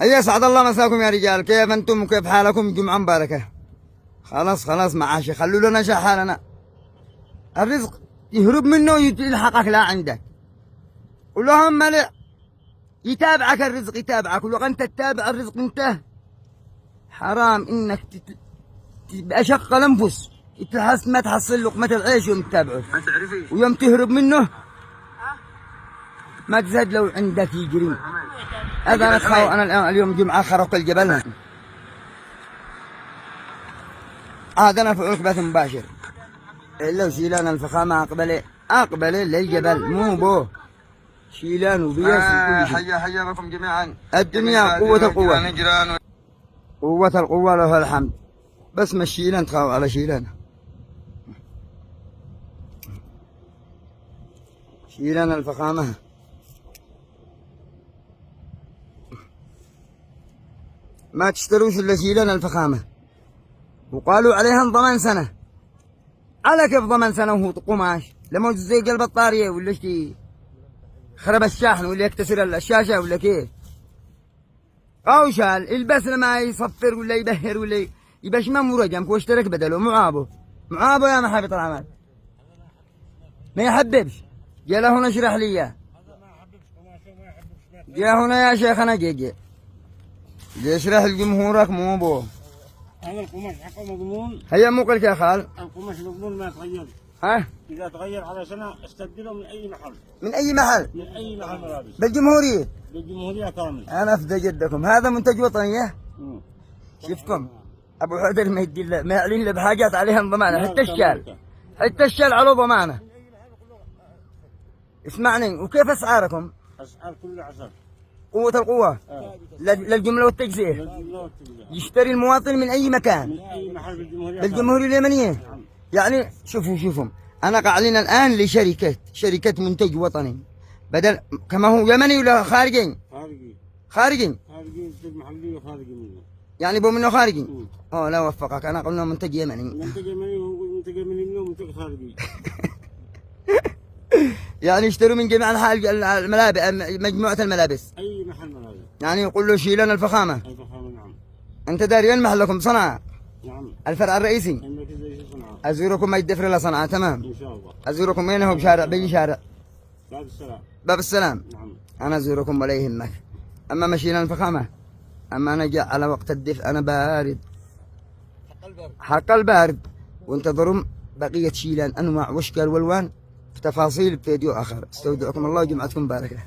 هيا سعد الله مساكم يا رجال، كيف انتم وكيف حالكم؟ جمعة مباركة. خلاص معاشي، خلوا لنا شي حالنا. الرزق يهرب منه يلحقك لا عندك، ولهم ملع يتابعك الرزق، يتابعك، ولو انت تتابع الرزق انت حرام انك بأشق الانفس تحس ما تحصل لقمة العيش يوم تتابعه، ويوم تهرب منه ما تزاد لو عندك يجري. هذا انا اليوم جمعة خرق الجبل، هذا انا في عقبة مباشر. لو شيلان الفخامة اقبله للجبل مو بو شيلان وبيس وكل شيء. حيا بكم جميعا. الدنيا قوة القوة، قوة القوة له الحمد، بس ما الشيلان تخاف على شيلان. شيلان الفخامة ما تشتروش الا شيلان الفخامة، وقالوا عليها ضمان سنة. على كيف ضمان سنة وهو قماش؟ لما زي قلب الطارية ولا شتي خرب الشاحن ولا يكتسر الشاشة ولا كيف؟ أو شال البس لما يصفر ولا يبهر ولا يبش ما مرجم واشترك بدله معابه يا محبط العمل. ما يحببش. جا له هنا اشرح لي اياه. جا هنا يا شيخنا جي اشرح لجمهورك مو بو. هذا القماش حقه مضمون. هيا مو قلت يا خال. القماش مضمون ما يتغير. ها؟ إذا تغير على سنة استبدله من أي محل. من أي محل؟ من أي محل ملابس. بالجمهورية. بالجمهورية كامل. أنا أفدى جدكم، هذا منتج وطني. شفتكم؟ أبو حيدر ما يدي ما يعلن له بحاجات عليها ضمانة، حتى الشال على ضمانة. اسمعني، وكيف أسعاركم؟ أسعار كل عشر. قوة القوة. للجملة والتجزئة. يشتري المواطن من أي مكان. من أي محل بالجمهورية. بالجمهورية اليمنية. يعني شوفوا أنا قاعدين الآن شركة منتج وطني، بدل كما هو يمني ولا خارجي؟ خارجي منتج محلي وخارجي منه. يعني بو منه خارجي؟ لا وفقك، أنا قلنا منتج يمني. منتج يمني ومنتج يمني منه ومنتج خارجي. يعني يشتروا من جميع أنحاء الملابس، مجموعة الملابس. أي محل ملابس. يعني يقول له شيلان الفخامة. الفخامة نعم. أنت داري وين محلكم؟ صنعاء. نعم. الفرع الرئيسي. المركز الرئيسي صنعاء. أزوركم ما يدفر إلا صنعاء، تمام. إن شاء الله. أزوركم وين هو بشارع؟ بأي شارع؟ باب السلام. باب السلام. نعم. أنا أزوركم ولا يهمك. أما مشينا الفخامة، أما أنا جاء على وقت الدفء أنا بارد. حق البارد. وانتظروا بقية شيلان أنواع واشكال والوان في تفاصيل في فيديو آخر. استودعكم الله وجمعتكم مباركة.